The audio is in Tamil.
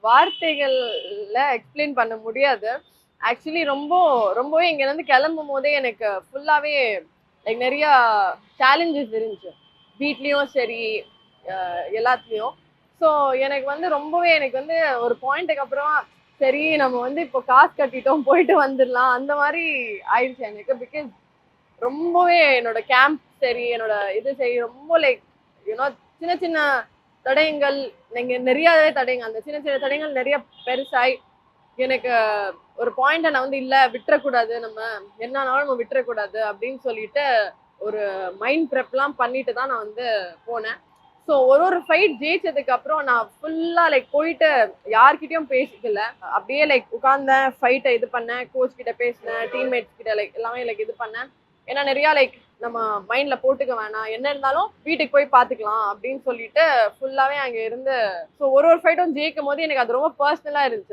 வார்த்தைகள்ல எக்ஸ்பிளைன் பண்ண முடியாது. ஆக்சுவலி ரொம்பவே இங்கேருந்து கிளம்பும் போதே எனக்கு ஃபுல்லாவே லைக் நிறைய சேலஞ்சஸ் இருந்துச்சு. வீட்லயும் சரி, எல்லாத்துலயும். ஸோ எனக்கு வந்து ஒரு பாயிண்ட்டுக்கு அப்புறம் சரி நம்ம வந்து இப்போ காசு கட்டிட்டோம் போயிட்டு வந்துடலாம் அந்த மாதிரி ஆயிடுச்சு எனக்கு. பிகாஸ் ரொம்பவே என்னோட கேம்ப் சரி, என்னோட இது சரி ரொம்ப லைக் யூனோ சின்ன சின்ன தடயங்கள், நீங்க நிறையவே தடயங்கள், அந்த சின்ன சின்ன தடயங்கள் நிறைய பெருசாய் எனக்கு ஒரு பாயிண்ட நான் வந்து இல்ல விட்டுறக்கூடாது, நம்ம என்னன்னாலும் நம்ம விட்டுறக்கூடாது அப்படின்னு சொல்லிட்டு ஒரு மைண்ட் ப்ரெப்லாம் பண்ணிட்டு தான் நான் வந்து போனேன். ஸோ ஒரு ஃபைட் ஜெயிச்சதுக்கு அப்புறம் நான் ஃபுல்லா லைக் போயிட்டு யார்கிட்டயும் பேசிக்கல. அப்படியே லைக் உட்கார்ந்தேன், ஃபைட்டை இது பண்ணேன், கோச் கிட்ட பேசினேன், டீம்மேட்ஸ் கிட்ட லைக் எல்லாமே லைக் இது பண்ணேன். ஏன்னா நிறைய லைக் நம்ம மைண்ட்ல போட்டுக்க வேணாம், என்ன இருந்தாலும் வீட்டுக்கு போய் பாத்துக்கலாம் அப்படின்னு சொல்லிட்டு ஃபுல்லாவே அங்க இருந்து ஸோ ஒரு ஃபைட்டும் ஜெயிக்கும் போது எனக்கு அது ரொம்ப பர்சனலா இருந்துச்சு.